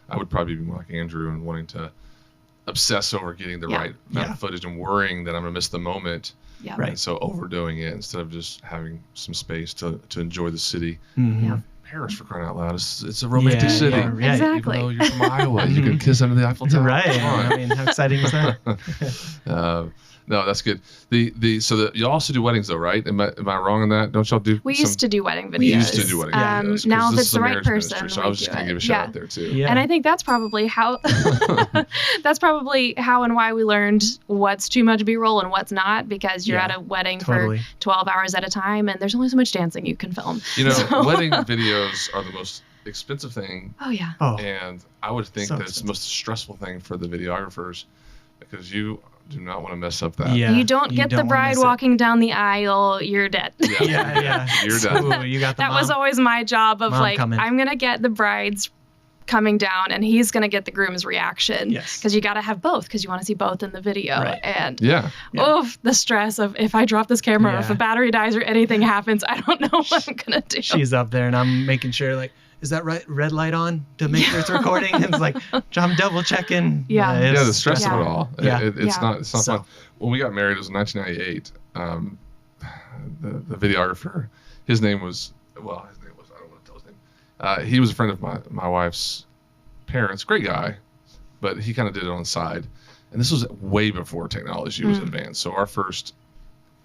I would probably be more like Andrew and wanting to obsess over getting the Yeah. right amount of footage and worrying that I'm gonna miss the moment. Yeah. Right. And so overdoing it instead of just having some space to enjoy the city. Yeah. Paris, for crying out loud, it's a romantic Yeah, city. yeah, yeah. Exactly. Even though you're from Iowa, you can kiss under the Eiffel Tower. Right. Come on. I mean, how exciting is that? No, that's good. You also do weddings though, right? Am I wrong on that? Don't y'all do? We used to do wedding videos. We used to do wedding videos. 'Cause Now, if this it's is the a right marriage person, ministry, so we I was just do gonna it. give a shout out there too. Yeah. And I think that's probably how and why we learned what's too much B-roll and what's not, because you're Yeah, at a wedding totally. for 12 hours at a time, and there's only so much dancing you can film. You know, So- wedding videos are the most expensive thing, Oh yeah. Oh, and I would think So that it's the most stressful thing for the videographers, because you do not want to mess up that. yeah. You don't get the wanna bride miss it. walking down the aisle, you're dead. Yeah. You're done. Ooh, you got the That mom. was always my job of Mom like, coming. I'm going to get the bride's coming down and he's going to get the groom's reaction. Yes. Because you got to have both, because you want to see both in the video. Right. And Yeah. oof, the stress of if I drop this camera or if Yeah. a battery dies or anything happens, I don't know what I'm going to do. She's up there, and I'm making sure, like, is that red light on to make sure it's recording? And it's like, I'm double checking. Yeah. it's Yeah, the stress of Yeah. it all. Yeah. It's Yeah. not So- fun. When we got married, it was in 1998. The videographer, his name was I don't want to tell his name. He was a friend of my wife's parents. Great guy, but he kind of did it on the side. And this was way before technology was advanced. So our first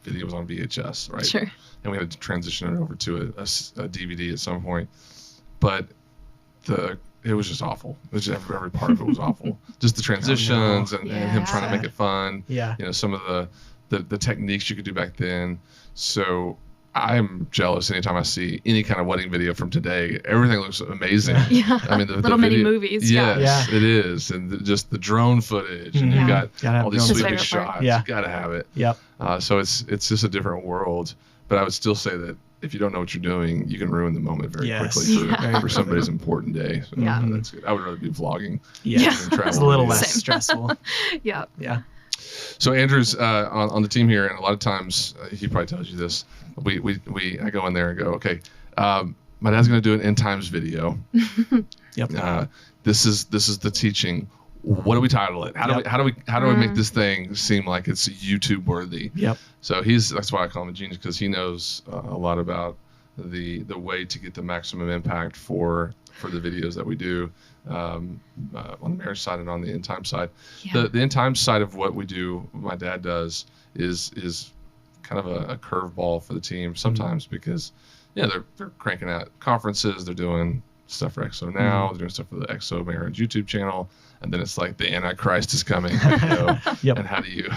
video was on VHS, right? Sure. And we had to transition it over to a DVD at some point. But it was just awful. It was just, every part of it was awful. Just the transitions and him trying to make it fun. Yeah. You know, some of the techniques you could do back then. So I'm jealous anytime I see any kind of wedding video from today. Everything looks amazing. Yeah. I mean, the Little mini video, movies. Yes, Yeah. it is. And just the drone footage. And Mhm. you got Gotta have all these drone sweet footage. big His favorite part. shots. Yeah. You got to have it. Yep. So it's just a different world. But I would still say that if you don't know what you're doing, you can ruin the moment very Yes. quickly Yeah. for somebody's important day. So Yeah. that's good. I would rather be vlogging. Yeah. than travel It's a little videos. less Same. stressful. Yeah. Yeah. So Andrew's on the team here, and a lot of times he probably tells you this. I go in there and go, okay, my dad's going to do an end times video. Yep. This is the teaching. What do we title it? How do we make this thing seem like it's YouTube worthy? Yep. So that's why I call him a genius, because he knows a lot about the way to get the maximum impact for the videos that we do on the marriage side and on the end time side. Yeah. The end time side of what we do, what my dad does, is kind of a curveball for the team sometimes, because they're cranking out conferences, they're doing stuff for EXO now, they're doing stuff for the EXO Marriage YouTube channel, and then it's like the Antichrist is coming. Yep. And how do you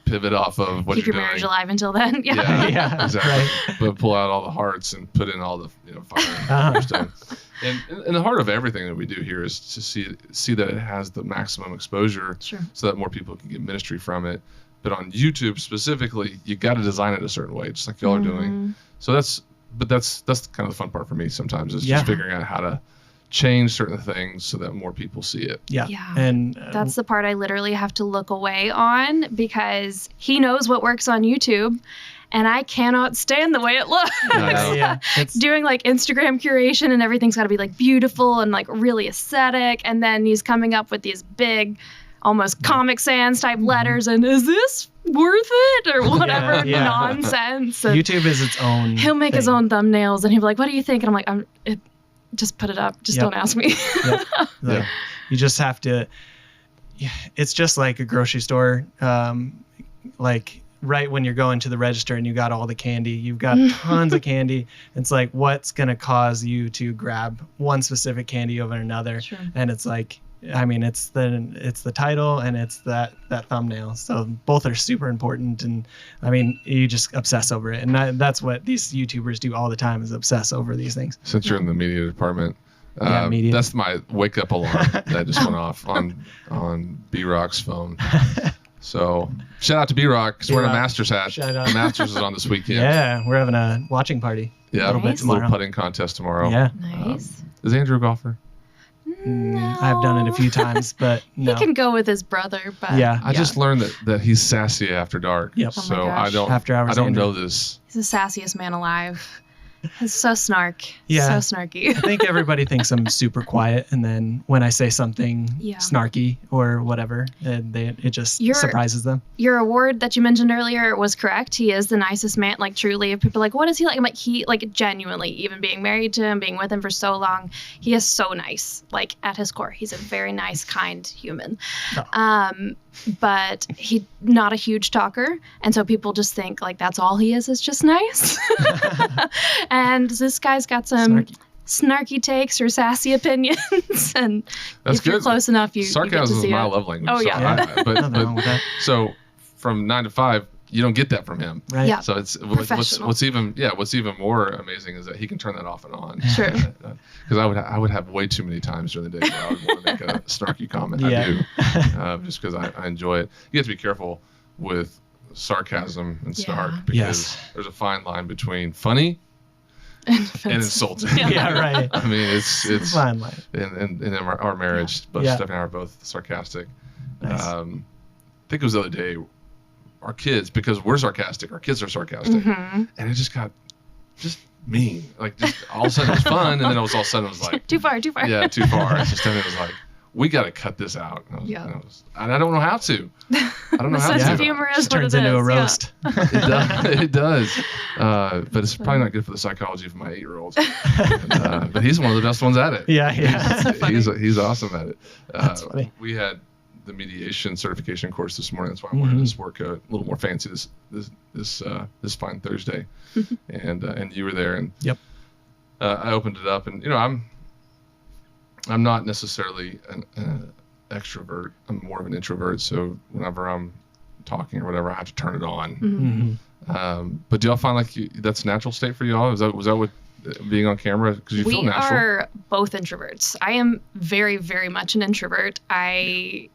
pivot off of what Keep you're your marriage doing? alive until then. Yeah, Yeah, exactly. right. But pull out all the hearts and put in all the fire and Uh-huh. stone. And the heart of everything that we do here is to see that it has the maximum exposure, Sure. so that more people can get ministry from it. But on YouTube specifically, you got to design it a certain way, just like y'all are doing. So that's kind of the fun part for me sometimes, is Yeah. just figuring out how to change certain things so that more people see it. Yeah. Yeah. And That's the part I literally have to look away on, because he knows what works on YouTube and I cannot stand the way it looks. yeah. It's, Doing like Instagram curation and everything's got to be like beautiful and like really aesthetic. And then he's coming up with these big, almost Comic Sans type letters. And is this worth it or whatever Yeah. nonsense? And YouTube is its own. he'll make his thing. own thumbnails and he'll be like, what do you think? And I'm like, just put it up. Just Yep. don't ask me. Yep. Like, Yeah. You just have to. Yeah, it's just like a grocery store. Like right when you're going to the register and you got all the candy, you've got tons of candy. It's like, what's gonna cause you to grab one specific candy over another? Sure. And it's like, I mean, it's the title and it's that thumbnail. So both are super important, and I mean, you just obsess over it, and that's what these YouTubers do all the time, is obsess over these things. Since you're in the media department, media. that's my wake up alarm that just went off on B-Rock's phone. So shout out to B-Rock, because we're in a B-Rock. Masters hat. Shout out. The Masters is on this weekend. Yeah, we're having a watching party. Yeah, little bit Nice. little tomorrow. putting contest tomorrow. Yeah, Nice. Is Andrew a golfer? I've done it a few times, but no. He can go with his brother, but Yeah. I just learned that he's sassy after dark. Yep. Oh my So gosh. I don't After hours I don't Andrew. know this. he's the sassiest man alive. It's so snarky. Yeah. So snarky. I think everybody thinks I'm super quiet, and then when I say something snarky or whatever, it just surprises them. Your award that you mentioned earlier was correct. He is the nicest man. Like, truly, if people are like, what is he like? I'm like, he, like, genuinely, even being married to him, being with him for so long, he is so nice. Like, at his core, he's a very nice, kind human. Oh. But he's not a huge talker, and so people just think like that's all he is just nice. And this guy's got some snarky takes or sassy opinions, and that's if you're close enough, sarcasm you get to see is my it. love language. Oh yeah. So but so from 9 to 5, you don't get that from him. Right. Yeah. So it's what's even more amazing is that he can turn that off and on. Sure. Because I would have way too many times during the day where I would want to make a snarky comment. Yeah. I do, just because I enjoy it. You have to be careful with sarcasm and snark because there's a fine line between funny and insulting. Yeah, right. I mean, it's a fine line. In our marriage, both Stephanie and I are both sarcastic. Nice. I think it was the other day. Our kids, because we're sarcastic, our kids are sarcastic, and it just got mean. Like, just all of a sudden it was fun, and then all of a sudden it was like too far. Yeah, too far. So Stephanie was like, "We got to cut this out." And I don't know how to. I don't know how to. The sense of humor is what it turns into a roast. It does. But it's probably not good for the psychology of my 8-year-old. But he's one of the best ones at it. Yeah. He's awesome at it. That's funny. We had the mediation certification course this morning. That's why I wanted this work a little more fancy this fine Thursday, and you were there, and I opened it up, and I'm not necessarily an extrovert. I'm more of an introvert. So whenever I'm talking or whatever, I have to turn it on. But do y'all find like that's a natural state for y'all? Was that what being on camera? Because you feel natural. We are both introverts. I am very, very much an introvert. I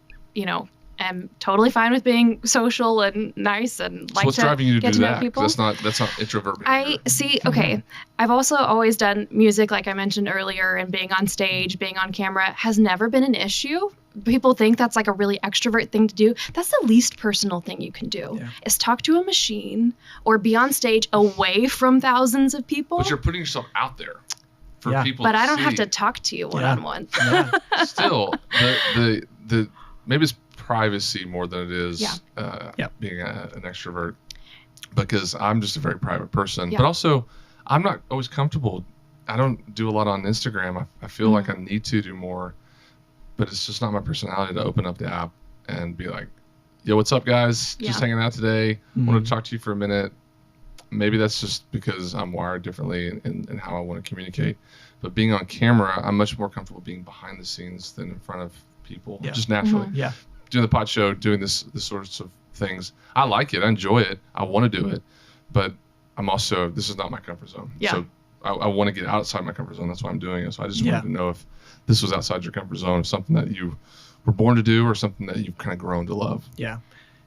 am totally fine with being social and nice and like what's to driving you to get do to know that? people. That's not introvert behavior. I see. Okay. I've also always done music, like I mentioned earlier, and being on stage, being on camera has never been an issue. People think that's like a really extrovert thing to do. That's the least personal thing you can do is talk to a machine or be on stage away from thousands of people. But you're putting yourself out there for people But to I don't see. have to talk to you one-on-one. Still, the maybe it's privacy more than it is being an extrovert, because I'm just a very private person. But also, I'm not always comfortable. I don't do a lot on Instagram. I feel like I need to do more, but it's just not my personality to open up the app and be like, yo, what's up, guys? Just hanging out today. Wanted to talk to you for a minute. Maybe that's just because I'm wired differently in how I want to communicate. But being on camera, I'm much more comfortable being behind the scenes than in front of people, just naturally. Doing the pod show, doing this sorts of things. I like it. I enjoy it. I want to do it. But this is not my comfort zone. So I want to get outside my comfort zone. That's why I'm doing it. So I just wanted to know if this was outside your comfort zone, something that you were born to do or something that you've kind of grown to love. Yeah.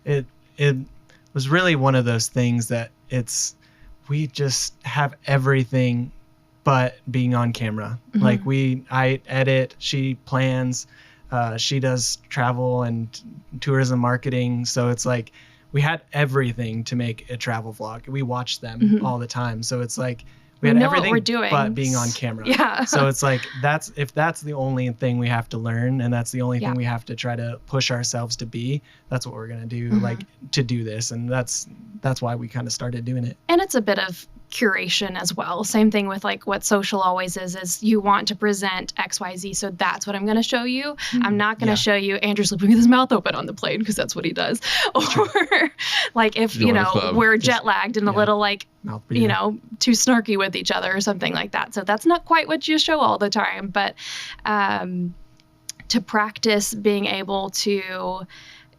It was really one of those things that we just have everything but being on camera. Like I edit, she plans, she does travel and tourism marketing. So it's like we had everything to make a travel vlog. We watched them all the time. So it's like we had everything what we're doing, but being on camera. Yeah. So it's like if that's the only thing we have to learn and that's the only thing we have to try to push ourselves to be, that's what we're going to do, like to do this. And that's why we kind of started doing it. And it's a bit of curation as well. Same thing with like what social always is you want to present XYZ. So that's what I'm going to show you. I'm not going to show you Andrew sleeping with his mouth open on the plane because that's what he does. Or like if, we're jet lagged and a little like, too snarky with each other or something like that. So that's not quite what you show all the time. But to practice being able to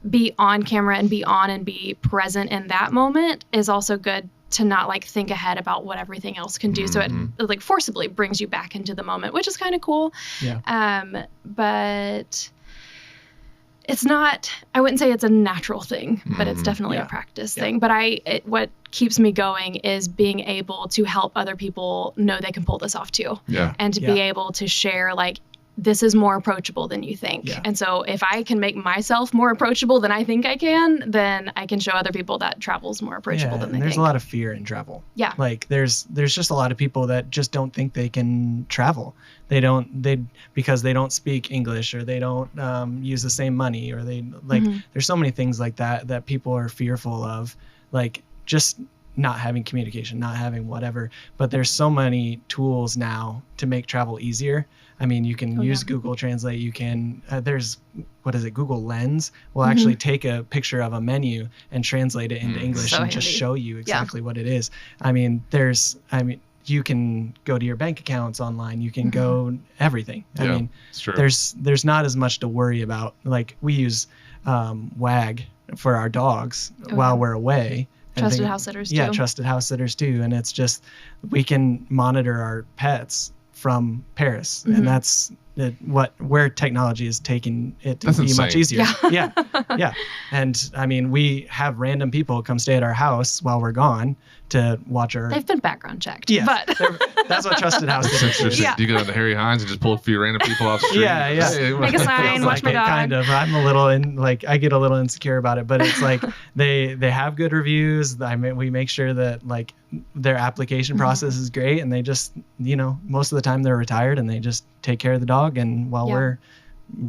be on camera and be on and be present in that moment is also good to not like think ahead about what everything else can do. So it like forcibly brings you back into the moment, which is kind of cool. But it's not, I wouldn't say it's a natural thing, but it's definitely a practice thing. But what keeps me going is being able to help other people know they can pull this off too. And to be able to share like this is more approachable than you think. Yeah. And so if I can make myself more approachable than I think I can, then I can show other people that travel's more approachable than they there's think. a lot of fear in travel. Yeah. Like there's just a lot of people that just don't think they can travel. Because they don't speak English, or they don't use the same money, or they there's so many things like that people are fearful of, like just not having communication, not having whatever. But there's so many tools now to make travel easier. I mean, you can use Google Translate. You can, there's, Google Lens will actually take a picture of a menu and translate it into English and just show you exactly what it is. I mean, you can go to your bank accounts online. You can go everything. I mean, there's not as much to worry about. Like we use WAG for our dogs while we're away. Trusted house sitters too. Yeah, trusted house sitters too. And it's just, we can monitor our pets from Paris, and that's where technology is taking it to be much easier. Yeah. And I mean, we have random people come stay at our house while we're gone to watch our. They've been background checked. Yeah, but that's what trusted house is. You go to Harry Hines and just pull a few random people off the street. Yeah. Make a sign, watch my dog. Kind of. I'm a little I get a little insecure about it, but it's like they have good reviews. I mean, we make sure that like their application process is great, and they just, most of the time they're retired and they just take care of the dog, and while we're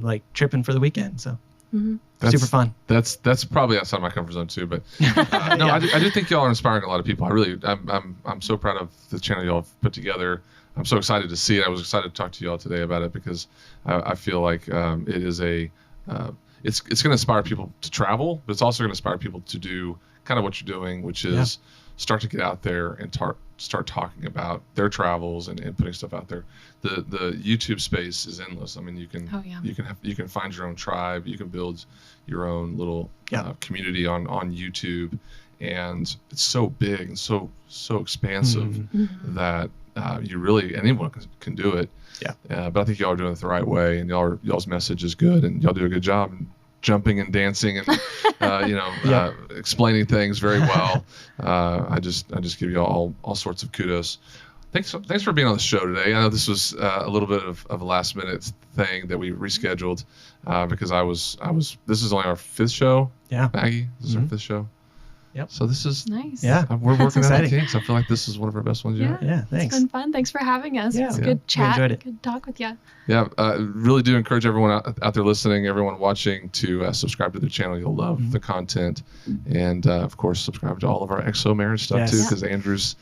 like tripping for the weekend. So super fun. That's probably outside my comfort zone too, but I do think y'all are inspiring a lot of people. I'm so proud of the channel y'all have put together. I'm so excited to see it. I was excited to talk to y'all today about it because I feel like it is it's going to inspire people to travel, but it's also going to inspire people to do kind of what you're doing, which is start to get out there and start talking about their travels and putting stuff out there. The YouTube space is endless. I mean, you can find your own tribe. You can build your own little community on YouTube, and it's so big and so expansive that anyone can do it. Yeah. But I think y'all are doing it the right way, and y'all's message is good, and y'all do a good job jumping and dancing and explaining things very well. I just give you all sorts of kudos. Thanks for being on the show today. I know this was a little bit of a last minute thing that we rescheduled because this is only our 5th show. Yeah, Maggie, this is our 5th show. Yep. So this is nice. Yeah, we're working on the kinks. I feel like this is one of our best ones yet. Yeah, thanks. It's been fun. Thanks for having us. Yeah. It was a good chat. We enjoyed it. Good talk with you. Yeah, really do encourage everyone out there listening, everyone watching, to subscribe to their channel. You'll love the content, and of course, subscribe to all of our XO marriage stuff too, because Andrew's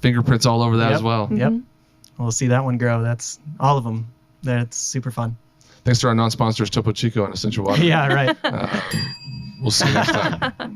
fingerprints all over that as well. Yep. We'll see that one grow. That's all of them. That's super fun. Thanks to our non-sponsors, Topo Chico and Essential Water. Yeah, right. We'll see you next time.